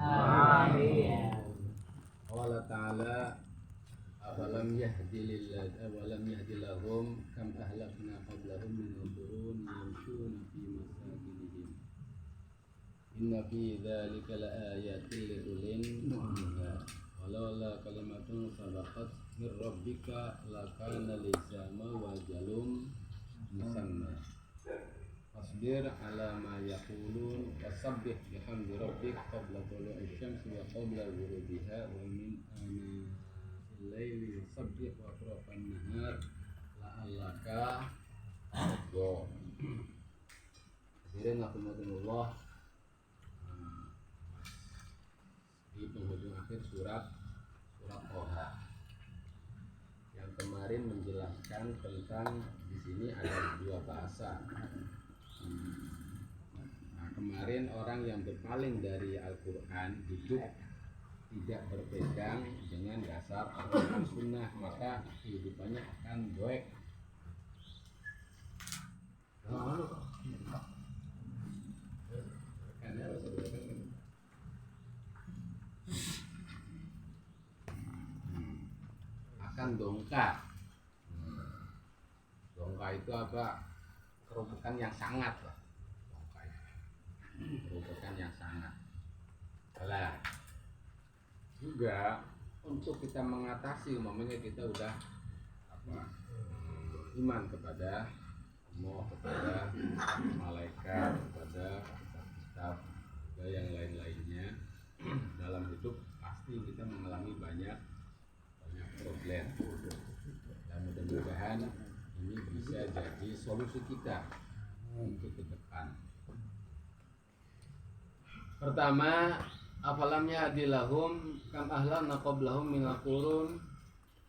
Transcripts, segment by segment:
Amin. Allah Ta'ala awalam yahdi lahum kam ahlakna qablahum minal qurun yamshuna fi masakinihim inna fi dzalika laayatin liulil nuha walaula kalimatun sabaqat min rabbika lakana lizama wa jalum musamma Wasbir ala ma yaqulun wasabbih bihamdi rabbik qabla tulu'i syamsi wa qabla ghurubiha wa min anil laili wasabbih wa atrafan nahar la'allaka tadhakkur. Hadirin rahimakumullah, di penghujung akhir surat Toha yang kemarin menjelaskan tentang di sini ada dua bahasa. Nah, kemarin orang yang berpaling dari Al-Quran hidup tidak berpegang dengan dasar Al-Quran Sunnah, maka kehidupannya akan doek. Akan dongkak. Dongkak itu apa? Kerupukan yang sangat lah, kerupukan yang sangat. Lah juga untuk kita mengatasi, umpamanya kita udah iman kepada Allah, kepada malaikat, kepada kitab dan yang lain-lainnya, dalam hidup pasti kita mengalami banyak problem. Dan mudah-mudahan ini bisa jadi solusi kita untuk ke depan. Pertama, afalam ya'dilahum kam ahlana qablahum minal qurun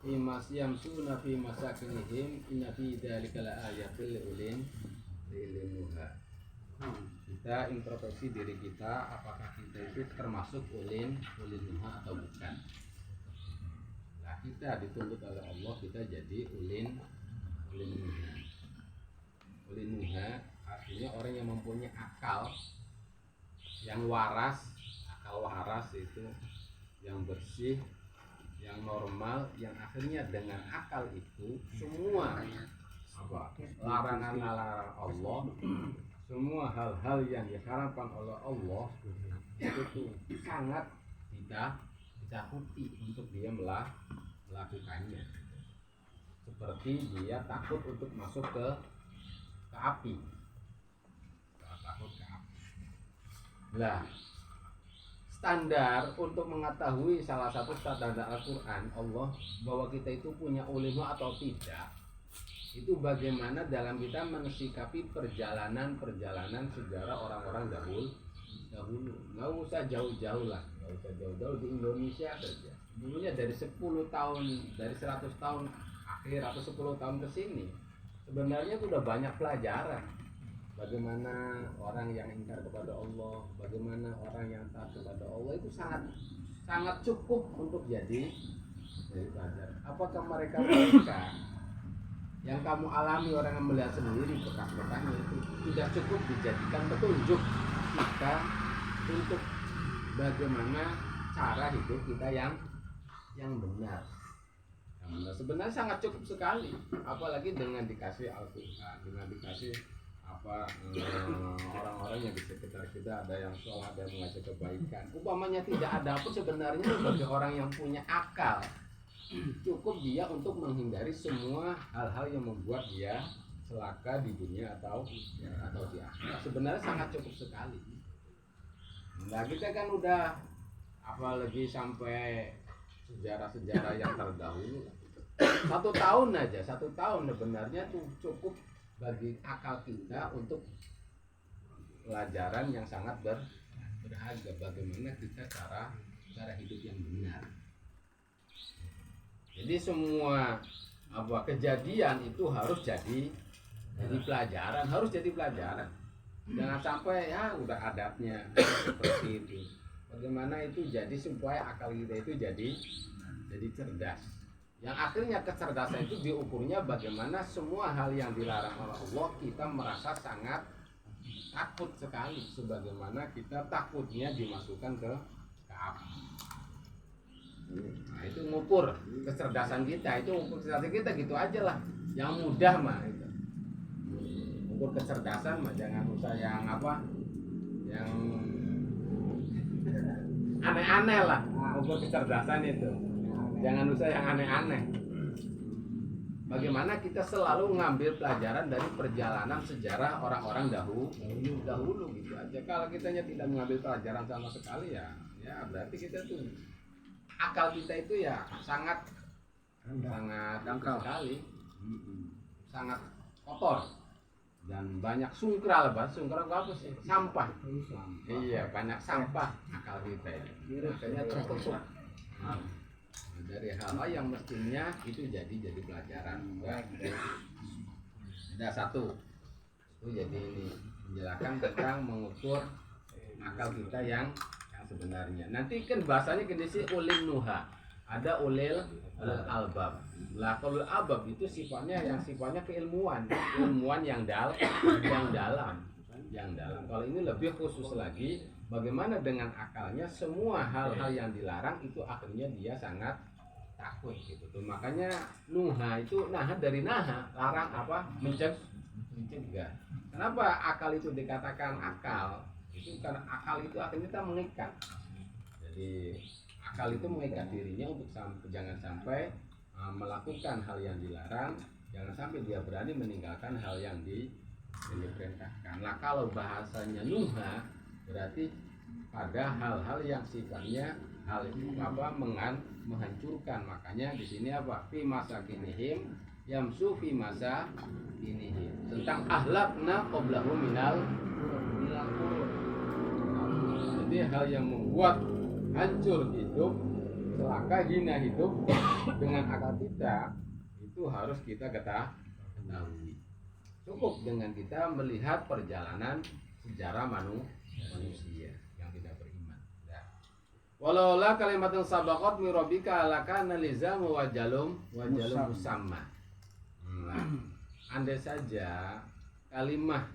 yamshuna fi masakinihim inna fi dzalika laayatil liulil nuha. Kita introspeksi diri kita, apakah kita itu termasuk ulil nuha atau bukan. Nah, kita dituntut oleh Allah kita jadi ulil nuha artinya orang yang mempunyai akal yang waras. Akal waras itu yang bersih, yang normal, yang akhirnya dengan akal itu semua larangan-larangan Allah, semua hal-hal yang diharamkan oleh Allah itu sangat ditakuti untuk dia melakukannya. Seperti dia takut untuk masuk ke api. Takut ke api. Lah, standar untuk mengetahui salah satu standar Al-Quran Allah bahwa kita itu punya ulil atau tidak, itu bagaimana dalam kita mensikapi perjalanan sejarah orang-orang dahulu. Nggak usah jauh-jauh lah, nggak usah jauh-jauh di Indonesia saja. Dulunya dari 10 tahun, dari 100 tahun akhir atau 10 tahun ke sini, sebenarnya sudah banyak pelajaran. Bagaimana orang yang ingkar kepada Allah, bagaimana orang yang taat kepada Allah itu sangat cukup untuk jadi pelajaran. Apakah mereka yang kamu alami, orang yang melihat sendiri bekas-bekasnya itu tidak cukup dijadikan petunjuk kita untuk bagaimana cara hidup kita yang benar. Sebenarnya sangat cukup sekali, apalagi dengan dikasih Al-Quran, dengan dikasih orang-orang yang di sekitar kita, ada yang sholat, ada yang mengajak kebaikan. Umpamanya tidak ada pun sebenarnya bagi orang yang punya akal cukup dia untuk menghindari semua hal-hal yang membuat dia celaka di dunia atau di akhirat. Sebenarnya sangat cukup sekali. Nah, kita kan udah apalagi sampai sejarah-sejarah yang terdahulu. 1 tahun sebenarnya tuh cukup bagi akal kita untuk pelajaran yang sangat berharga, bagaimana kita cara hidup yang benar. Jadi semua kejadian itu harus jadi pelajaran, Jangan sampai udah adatnya seperti itu. Bagaimana itu jadi supaya akal kita itu jadi cerdas. Yang akhirnya kecerdasan itu diukurnya bagaimana semua hal yang dilarang oleh Allah kita merasa sangat takut sekali, sebagaimana kita takutnya dimasukkan ke api. Nah, itu ngukur kecerdasan kita, gitu aja lah. Yang mudah mah itu. Ngukur kecerdasan mah jangan usah yang apa? Yang aneh-aneh lah. Ngukur kecerdasan itu. Jangan usah yang aneh-aneh. Bagaimana kita selalu ngambil pelajaran dari perjalanan sejarah orang-orang dahulu gitu aja. Kalau kitanya tidak mengambil pelajaran sama sekali ya berarti kita tuh akal kita itu ya sangat dangkal sekali, sangat kotor dan banyak sungkral. Sungkral apa sih? Sampah. Iya, banyak sampah akal kita ya. Makanya tertutup dari hal-hal yang mestinya itu jadi pelajaran. Ada satu itu jadi ini menjelaskan tentang mengukur akal kita yang sebenarnya. Nanti kan bahasanya gini sih, ulil nuha, ada ulil albab. Lah kalau albab itu sifatnya keilmuan yang dalam. Kalau ini lebih khusus lagi, bagaimana dengan akalnya semua hal-hal yang dilarang itu akhirnya dia sangat takut gitu tuh. Makanya nuha itu dari larang apa? Mencegah. Kenapa akal itu dikatakan akal? Itu karena akal itu akhirnya kita mengikat. Jadi akal itu mengikat dirinya untuk jangan sampai melakukan hal yang dilarang, jangan sampai dia berani meninggalkan hal yang diperintahkan. Nah, kalau bahasanya nuha berarti pada hal-hal yang sifatnya menghancurkan. Makanya di sini apa? Fi masakinihim yamsu fi masakinihim. Tentang ahlakna qablahu minal qurun. Jadi hal yang membuat hancur hidup, celaka hina hidup dengan akal kita itu harus kita ketahui. Cukup dengan kita melihat perjalanan sejarah manusia yang tidak beriman. Walaula kalimatun sabaqat min rabbika lakana lizamu wajalum musamma. Andai saja kalimat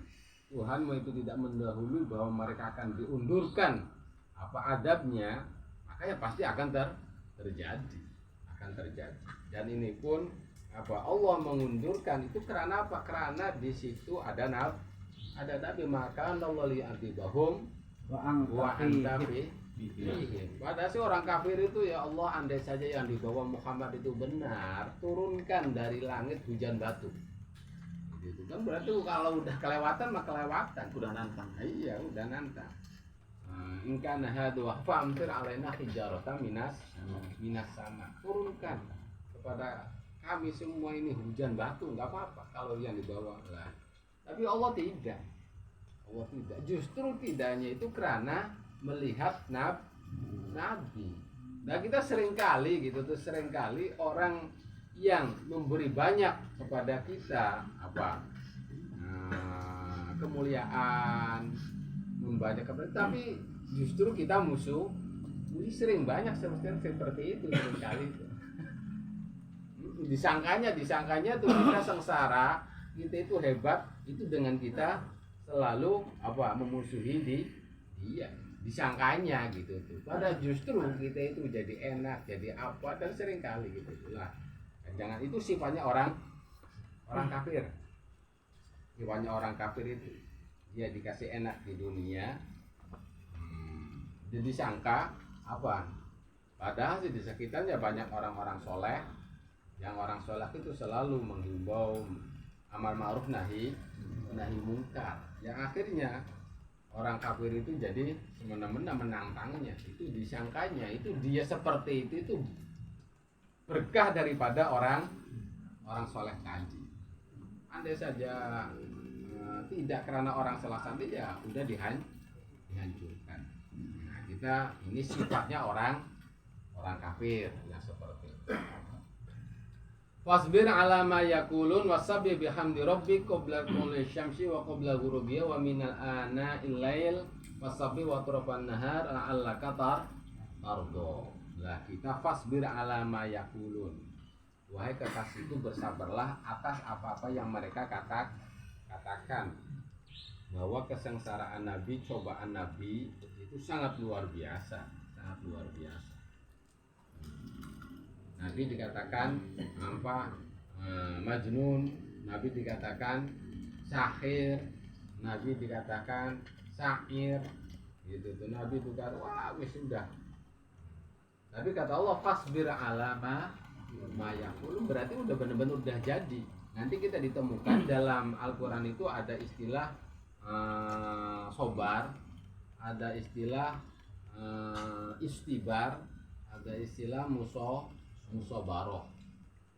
Tuhanmu itu tidak mendahului bahwa mereka akan diundurkan adabnya, makanya pasti akan terjadi. Dan ini pun Allah mengundurkan itu karena apa? Karena di situ ada nabi, maka Allah li'atibahum wa anta fihim. Padahal si orang kafir itu ya Allah, andai saja yang dibawa Muhammad itu benar, turunkan dari langit hujan batu. Gitu kan, berarti kalau udah kelewatan mah kelewatan, udah nantang. Iya, udah nantang. In kana hadu fa'amtir alaina hijaratan minas sama. Turunkan kepada kami semua ini hujan batu, enggak apa-apa kalau yang dibawa lah. Tapi Allah tidak. Justru tidaknya itu karena melihat nabi. Nah, kita seringkali orang yang memberi banyak kepada kita kemuliaan, membanyak kepada, tapi justru kita musuh. Sering banyak seperti itu seringkali. Disangkanya tuh kita sengsara, kita itu hebat, itu dengan kita selalu memusuhi dia. Disangkanya gitu tuh. Padahal justru kita itu jadi enak, jadi dan seringkali gitu lah. Jangan, itu sifatnya orang kafir. Sifatnya orang kafir itu dia dikasih enak di dunia, jadi sangka padahal di sekitarnya banyak orang-orang soleh, yang orang soleh itu selalu menghimbau amar ma'ruf nahi mungkar, yang akhirnya orang kafir itu jadi semena-mena menantangnya. Itu disangkanya itu dia seperti itu berkah daripada orang soleh tadi. Andai saja tidak karena orang salah tadi, ya udah dihancurkan. Nah, kita ini sifatnya orang kafir yang seperti itu. Fasbir ala ma yaqulun wasabbih bihamdi rabbik qabla tulu'i syamsi wa qabla ghurubiha wa minal ana'il lail wasabbih wa atrafan nahar la'allaka tardo. Lah kita fasbir ala ma yaqulun. Wahai kekasihku, bersabarlah atas apa-apa yang mereka katakan. Bahwa kesengsaraan Nabi, cobaan Nabi itu sangat luar biasa. sangat luar biasa. Nabi dikatakan apa? Majnun, Nabi dikatakan sahir, Nabi dikatakan syair, gitu tuh. Nabi juga wah wis sudah. Tapi kata Allah fasbir ala ma yaqulu, berarti udah benar-benar udah jadi. Nanti kita ditemukan dalam Al-Qur'an itu ada istilah sobar, ada istilah istibar, ada istilah musobaroh.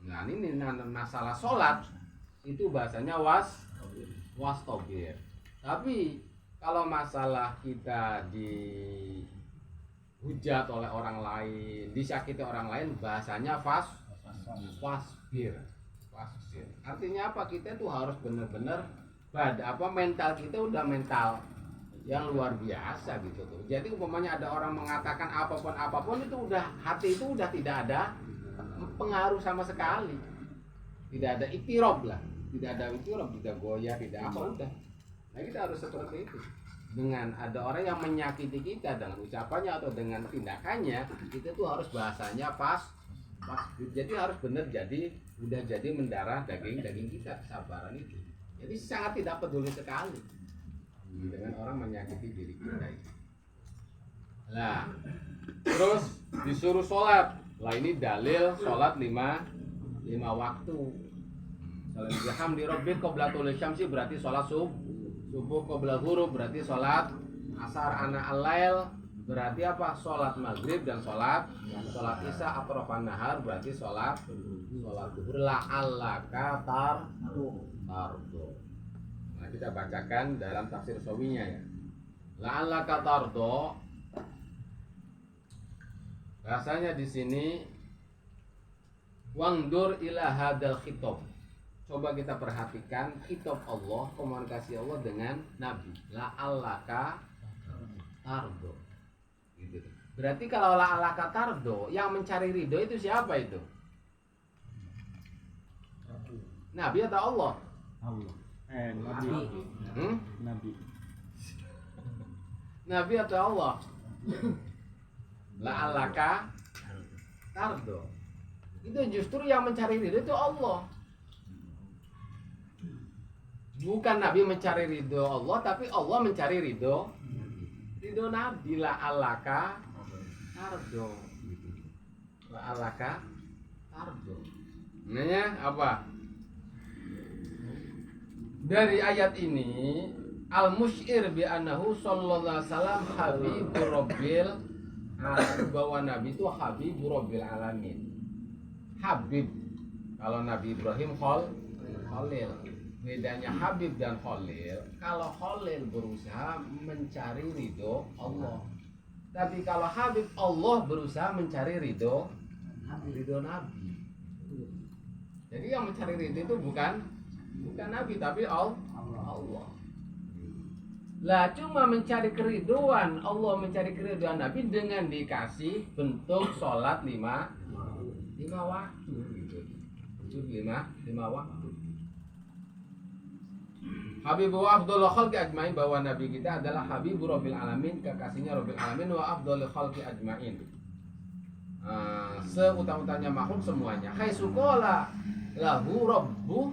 Nah ini masalah sholat itu bahasanya wastobir. Tapi kalau masalah kita dihujat oleh orang lain, disakiti orang lain, bahasanya wasbir. Artinya apa? Kita tuh harus benar-benar mental kita udah mental yang luar biasa gitu tuh. Jadi umpamanya ada orang mengatakan apapun itu udah, hati itu udah tidak ada pengaruh sama sekali. Tidak ada iktirob lah, tidak ada iktirob, tidak goyah, tidak apa, udah. Nah kita harus seperti itu. Dengan ada orang yang menyakiti kita dengan ucapannya atau dengan tindakannya, kita tuh harus bahasanya pas. Jadi harus benar, jadi udah jadi mendarah daging kita, kesabaran itu. Jadi sangat tidak peduli sekali dengan orang menyakiti diri kita itu. Nah, terus disuruh sholat. Lah ini dalil sholat 5 waktu. Salat bihamdi rabbik qabla tulu'i syamsi berarti sholat subuh qabla ghurub berarti sholat asar ana al-lail berarti apa? Sholat maghrib dan sholat isya atrafan nahar berarti sholat duhur. La'allaka tardo. Nah kita bacakan dalam tafsir Sawinya ya. La'allaka tardo, rasanya di sini wangdur ila hadal khitab. Coba kita perhatikan khitab Allah, komunikasi Allah dengan Nabi. La'allaka tardo. Gitu. Berarti kalau la'allaka tardo, yang mencari ridho itu siapa itu? Nabi atau Allah? Allah. Nabi. Nabi atau Allah? La'allaka tardo. Itu justru yang mencari ridho itu Allah. Bukan Nabi mencari ridho Allah, tapi Allah mencari ridho Nabi. La'allaka tardo. La'allaka tardo. Namanya apa? Dari ayat ini al-musyir bi annahu sallallahu alaihi wasallam habibur rabbil alamin, bahwa Nabi itu habibur rabbil alamin. Habib, kalau Nabi Ibrahim Khalil. Bedanya Habib dan Khalil, kalau Khalil berusaha mencari ridho Allah, tapi kalau Habib Allah berusaha mencari ridho Nabi. Jadi yang mencari ridho itu bukan Nabi tapi Allah. Lah cuma mencari keriduan Allah, mencari keriduan Nabi dengan dikasih bentuk sholat 5 waktu gitu. 5 waktu. Habibu afdhalul khalqi ajmain, bahwa Nabi kita adalah Habibu Rabbil Alamin, kekasihnya Rabbil Alamin, wa afdhalul khalqi ajmain, seutama-utamanya makhluk semuanya. Haitsu qala lahu rabbu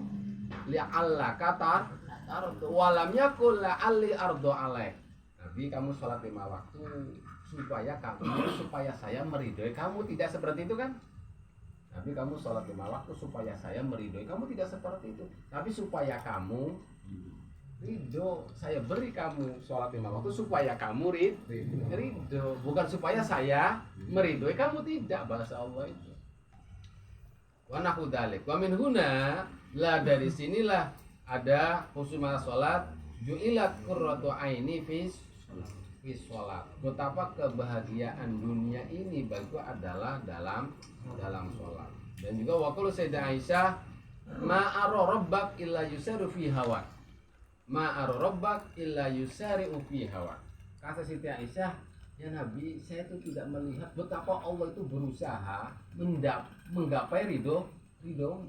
li'allaka tardo wa lam yakul la'alli ardo alaih. Nabi, kamu sholat 5 waktu supaya saya meridhoi kamu, tidak seperti itu kan? Nabi, kamu sholat 5 waktu supaya saya meridhoi kamu, tidak seperti itu. Tapi supaya kamu ridho, saya beri kamu sholat 5 waktu supaya kamu ridho, bukan supaya saya meridhoi kamu, tidak. Bahasa Allah itu. Wa nahu dzalik. Wa min huna, lah dari sinilah ada khususnya sholat ju'ilat qurratu aini fi sholat. Betapa kebahagiaan dunia ini bagiku adalah dalam sholat. Dan juga waqulu Sayyidah Aisyah, ma'ara rabbak illa yusaru fi hawa. Ma'ara rabbak illa yusari fi hawa. Kata Siti Aisyah, ya Nabi, saya itu tidak melihat betapa Allah itu berusaha menggapai ridho.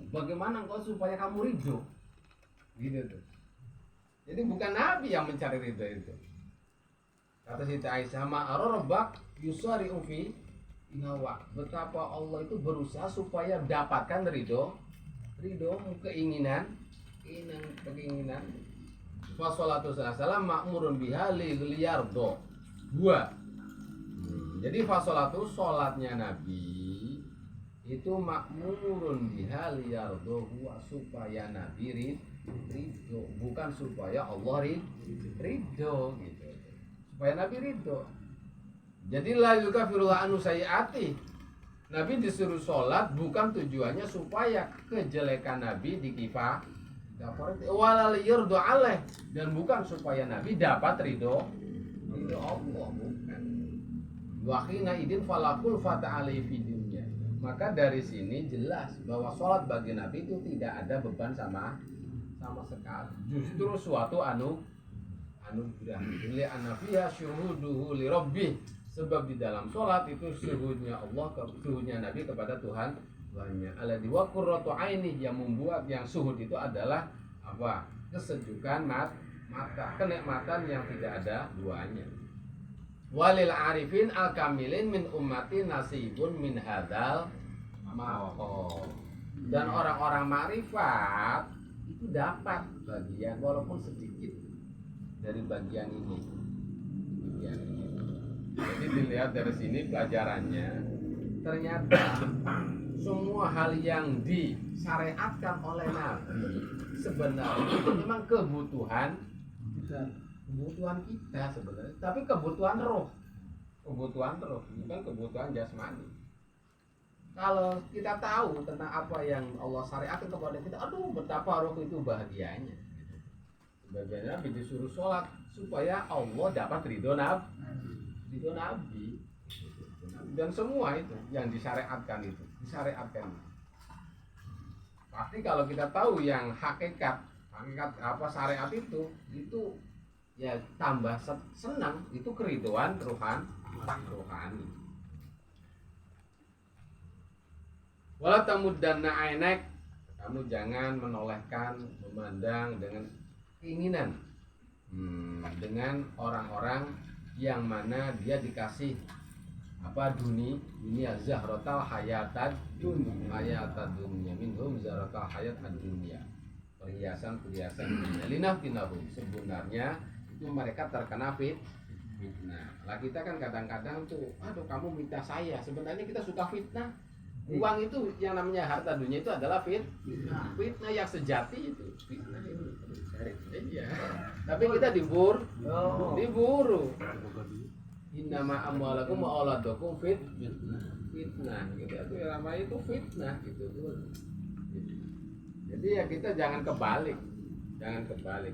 Bagaimana engkau supaya kamu ridho? Gitu tuh. Jadi bukan Nabi yang mencari ridho itu. Kata Siti Aisyah, ma'ararabbak yusari'u fi inawa. Betapa Allah itu berusaha supaya dapatkan ridho keinginan. Fasolatu salam ma'murun biha liyardo. Dua. Jadi fasolatu sholatnya Nabi itu makmurun biha liyardo supaya Nabi ridho, bukan supaya Allah ridho gitu. Supaya Nabi ridho. Jadi la yukafirullah anu sayiati. Nabi disuruh sholat bukan tujuannya supaya kejelekan Nabi dikifah walal yurdu alaih, dan bukan supaya Nabi dapat ridho Allah, bukan. Wahina idin falakul fata alaihi fidunya. Maka dari sini jelas bahwa sholat bagi Nabi itu tidak ada beban sama sekali. Justru suatu anugerah. Li anafiya syuhuduhu li rabbih. Sebab di dalam sholat itu syuhudnya Allah, syuhudnya Nabi kepada Tuhannya. Alladzi wa qurratu aini, yang membuat yang syuhud itu adalah apa? Kesejukan mata, kenikmatan yang tidak ada duanya. Walil arifin al kamilin min ummati nasibun min hadzal maqam. Dan orang-orang makrifat itu dapat bagian walaupun sedikit dari bagian ini. Jadi dilihat dari sini pelajarannya, ternyata semua hal yang disyariatkan oleh Nabi sebenarnya itu memang kebutuhan kita sebenarnya, tapi kebutuhan roh, bukan kebutuhan jasmani. Kalau kita tahu tentang apa yang Allah syariatkan kepada kita, aduh betapa roh itu bahagianya. Sebagian Nabi disuruh sholat supaya Allah dapat ridho Nabi, dan semua itu yang disyariatkan itu. Pasti kalau kita tahu yang hakikat apa syariat itu ya tambah senang, itu keriduan rohani. Wala tamuddanna ainak, kamu jangan menolehkan, memandang dengan keinginan dengan orang-orang yang mana dia dikasih apa dunia zahratal hayatad dunia minhum zahratal hayatad dunia, perhiasan dunia linaftinahum, sebenarnya itu mereka terkena fitnah. Lah kita kan kadang-kadang tuh, aduh kamu minta saya, sebenarnya kita suka fitnah. Uang itu yang namanya harta dunia itu adalah fitnah yang sejati itu fitnah itu. Iya. Tapi kita diburu. Innama amwalakum wa auladukum fitnah. Gitu. Itu namanya itu fitnah gitu. Jadi ya kita jangan kebalik.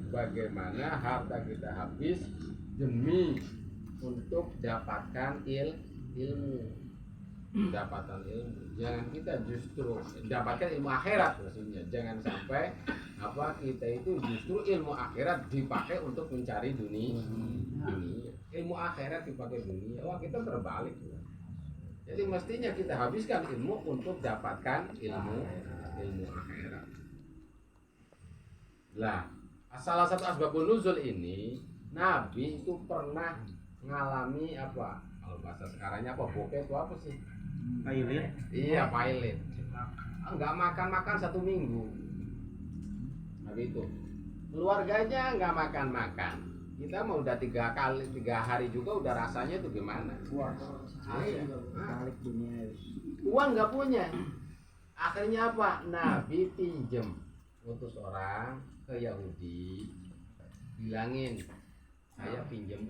Bagaimana harta kita habis demi untuk dapatkan ilmu. Jangan kita justru dapatkan ilmu akhirat, maksudnya jangan sampai apa kita itu justru ilmu akhirat dipakai untuk mencari dunia. Ilmu akhirat dipakai dunia. Wah, kita terbalik. Jadi mestinya kita habiskan ilmu untuk dapatkan ilmu akhirat. Lah, salah satu asbabun nuzul ini Nabi itu pernah mengalami apa? Kalau bahasa sekarangnya apa? Bokeh itu apa sih? Pilot. Iya, pilot. Enggak makan 1 minggu. Nabi itu. Keluarganya enggak makan. Kita mau udah 3 hari juga udah rasanya itu gimana? Balik dunia. Uang enggak punya. Akhirnya apa? Nabi pinjem utus orang ke Yahudi, bilangin saya pinjam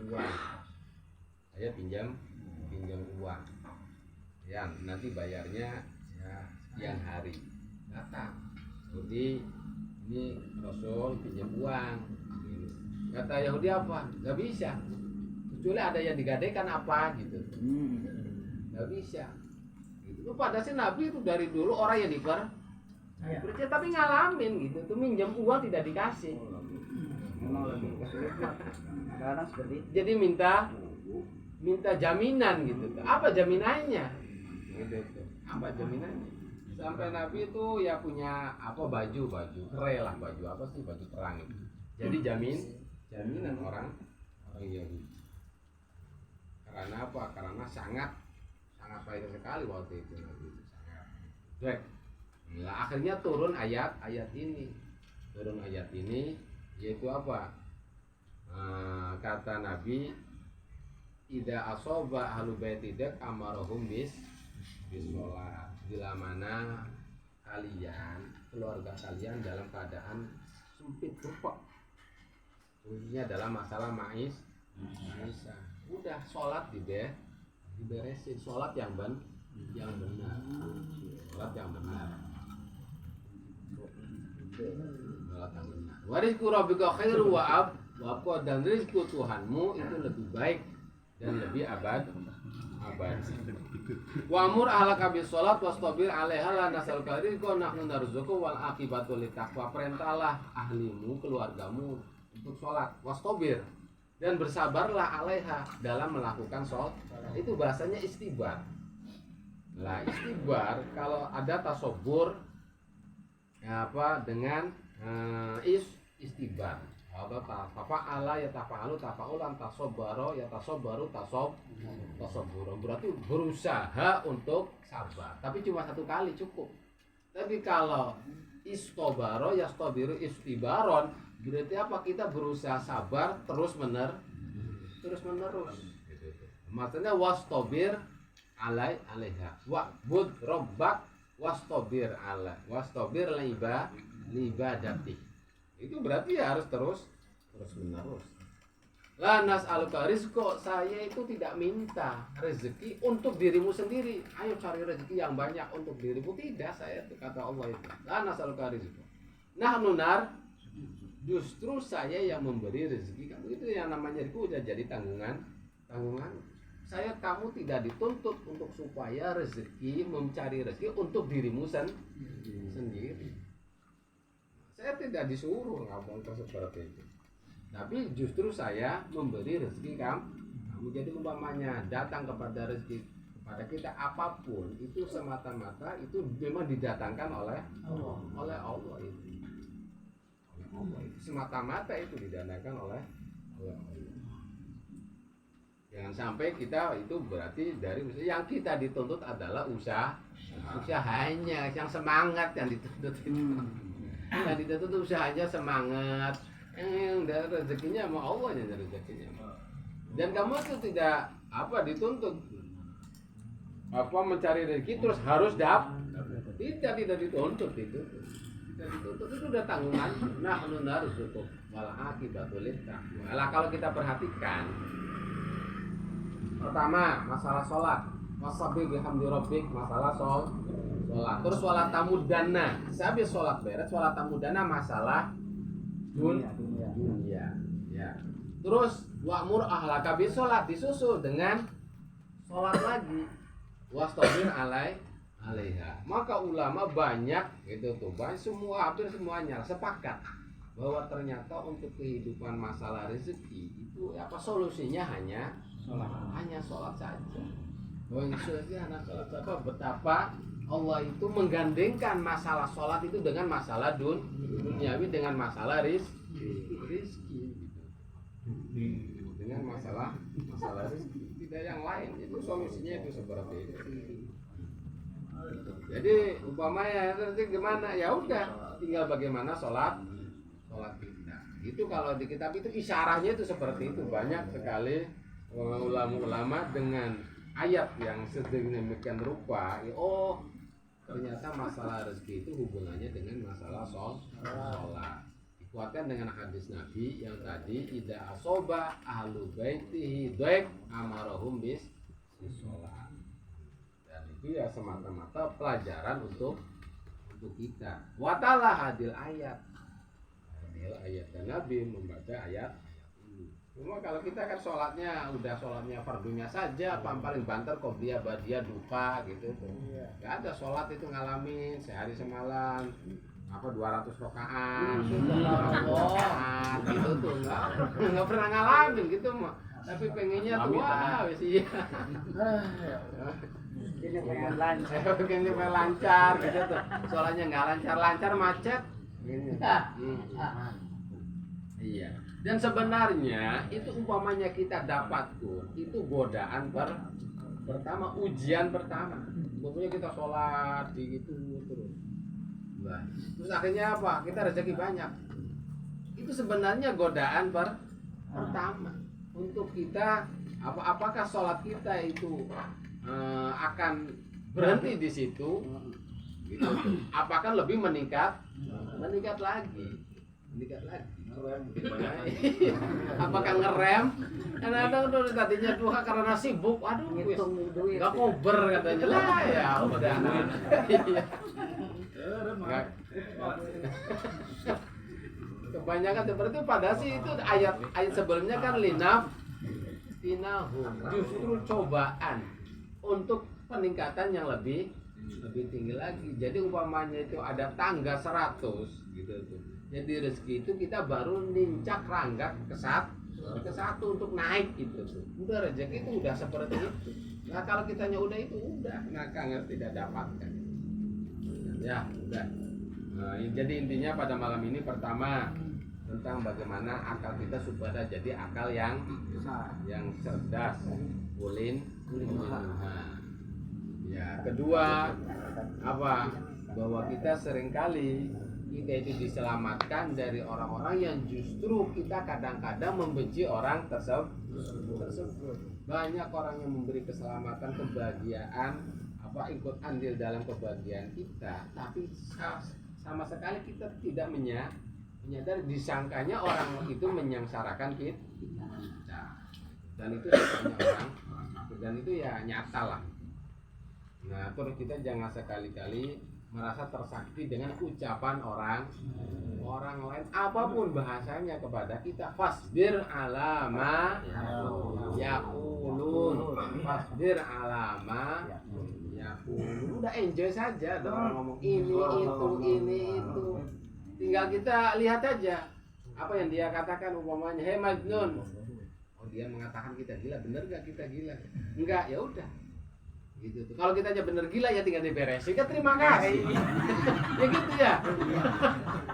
uang. Ya, nanti bayarnya ya sekian hari. Datang. Jadi ini Rasul pinjam uang. Kata Yahudi apa? Gak bisa. Kecuali ada yang digadaikan apa gitu. Gak bisa. Gitu. Pada sih Nabi itu dari dulu orang yang dipercaya tapi ngalamin gitu. Tuh minjam uang tidak dikasih. Sekarang seperti itu. Jadi minta jaminan gitu. Apa jaminannya? Gitu. Apa jaminannya? Sampai Nabi itu ya punya apa baju kere lah, baju apa sih, baju perang itu. Jadi jaminan orang Yahudi. Karena apa? Karena sangat pahit sekali waktu itu Nabi itu sangat. Baik. Nah, akhirnya turun ayat ini. Turun ayat ini yaitu apa? Kata Nabi, "Idza asoba ahlu baitidak amarahum bis sholat." Bila mana kalian, keluarga kalian dalam keadaan sempit rupak, khususnya dalam masalah Maisa, udah sholat diberesin, sholat yang benar, sholat yang benar. Warizku rabbika khairu wa abqa, dan rizku Tuhanmu itu lebih baik dan lebih abadi. Wa amur ahlaka bis sholat wastabir 'alaiha la nas'aluka rizqan nahnu narzuquka wal aqibatu littaqwa. Perintahlah ahlimu, keluargamu untuk sholat, wastabir, dan bersabarlah 'alaiha dalam melakukan sholat. Itu bahasanya istibar. Nah, istibar kalau ada tasobur dengan istibar atau tafa'ala ya tafa'alu tafa'ulan tasobaro ya tasobaru tasoburo, berarti berusaha untuk sabar, tapi cuma satu kali cukup. Tapi kalau istobaro ya stobiru istibaron, berarti apa? Kita berusaha sabar terus menerus. Maksudnya wastobir alaiha wa'bud rabbak wastobir libadati. Itu berarti ya harus terus menerus. La nas'aluka rizqo, saya itu tidak minta rezeki untuk dirimu sendiri. Ayo cari rezeki yang banyak untuk dirimu, tidak, saya itu kata Allah itu. La nas'aluka rizqo. Nahnu nar, justru saya yang memberi rezeki kamu. Itu yang namanya itu udah jadi tanggungan. Kamu tidak dituntut untuk supaya mencari rezeki untuk dirimu sendiri. Saya tidak disuruh ngomong seperti itu. Tapi justru saya memberi rezeki kamu. Jadi umpamanya datang kepada rezeki kepada kita apapun itu semata-mata itu memang didatangkan oleh Allah itu. Semata-mata itu didatangkan oleh Allah. Jangan sampai kita itu berarti dari yang kita dituntut adalah usahanya, yang semangat yang dituntut itu. Yang dituntut usahanya semangat, yang dari rezekinya sama Allah yang dari rezekinya. Dan kamu itu tidak dituntut mencari rezeki terus harus tidak dituntut itu. Tidak dituntut, itu udah tanggungan. Nah, harus cukup wal aqibatu littaqwa. Lah kalau kita perhatikan, pertama masalah sholat, wasabih bihamdi rabbik, masalah sholat. Terus sholat tamudana, habis sholat beres, sholat tamudana masalah dunia. Ya. Terus wa'mur ahlaka bis sholat, disusul dengan sholat lagi, wastabir alaiha. Maka ulama banyak hampir semuanya sepakat bahwa ternyata untuk kehidupan masalah rezeki itu solusinya hanya sholat saja. Betapa Allah itu menggandengkan masalah sholat itu dengan masalah duniawi, dengan masalah rizki, dengan masalah rizki, tidak yang lain. Itu solusinya itu seperti itu. Jadi umpamanya nanti gimana? Ya udah, tinggal bagaimana sholat kita. Itu kalau di kitab itu isyarahnya itu seperti itu. Banyak sekali ulama-ulama dengan ayat yang sedemikian rupa. Ternyata masalah rezeki itu hubungannya dengan masalah sholat. Dikuatkan dengan hadis Nabi yang tadi, idza asoba ahlu baitihi dhaik amarahum bis sholat. Dan itu ya semata-mata pelajaran untuk kita. Watalah hadil ayat. Dan Nabi membaca ayat. Cuma kalau kita kan sholatnya fardunya saja, paling banter qobliyah ba'diyah duka gitu tuh. Enggak ada sholat itu ngalamin sehari semalam 200 rakaat. Gitu tuh enggak pernah ngalamin gitu mah. Tapi pengennya tuh wis iya. Ini pengen lancar. Pengennya lancar gitu tuh. Sholatnya enggak lancar macet. Iya. Dan sebenarnya itu umpamanya kita dapat pun itu godaan pertama, ujian pertama. Pokoknya kita sholat gitu terus. Nah, terus akhirnya apa? Kita rezeki banyak. Itu sebenarnya godaan pertama untuk kita apakah sholat kita itu akan berhenti di situ? Gitu. Apakah lebih meningkat lagi? Apakah ngerem? Kadang-kadang tuh tadinya duha karena sibuk, aduh, nggak kober katanya lah ya udah. Kebanyakan seperti itu, padahal sih itu ayat sebelumnya kan linaftinahum, justru cobaan untuk peningkatan yang lebih tinggi lagi. Jadi umpamanya itu ada tangga 100 gitu tuh. Jadi rezeki itu kita baru nincak rangga ke satu untuk naik gitu tuh. Udah rezeki itu udah seperti itu. Nah kalau kitanya udah itu udah nggak tidak dapatkan. Ya udah. Nah, jadi intinya pada malam ini pertama tentang bagaimana akal kita supaya jadi akal yang cerdas, ulin. Ya kedua apa? Bahwa kita seringkali kita itu diselamatkan dari orang-orang yang justru kita kadang-kadang membenci orang tersebut. Banyak orang yang memberi keselamatan, kebahagiaan, ikut andil dalam kebahagiaan kita, tapi sama sekali kita tidak menyadari, disangkanya orang itu menyengsarakan kita. Dan itu dan itu ya nyata lah. Nah, terus kita jangan sekali-kali merasa tersakiti dengan ucapan orang lain apapun bahasanya kepada kita. Fasbir alama yaqulun, fasbir alama yaqulun. Udah enjoy saja orang ngomong ini itu. Tinggal kita lihat aja apa yang dia katakan umpamanya, "Hei Majnun." Oh, dia mengatakan kita gila, bener gak kita gila? Enggak, ya udah. Gitu tuh. Kalau kita aja bener gila ya tinggal diberesin kan, terima kasih. Ya gitu ya.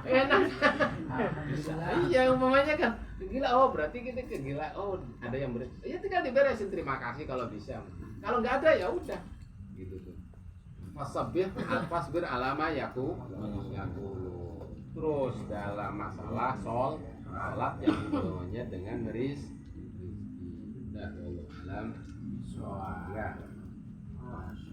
Enak. Iya umpamanya kan gila, oh berarti kita gila, oh ada yang ya tinggal diberesin, terima kasih kalau bisa. Kalau nggak ada ya udah. Gitu tuh. Fasbir alama yaqulu. Terus dalam masalah sholat yang dibawanya dengan rizki. Dan Allah alam. Ya.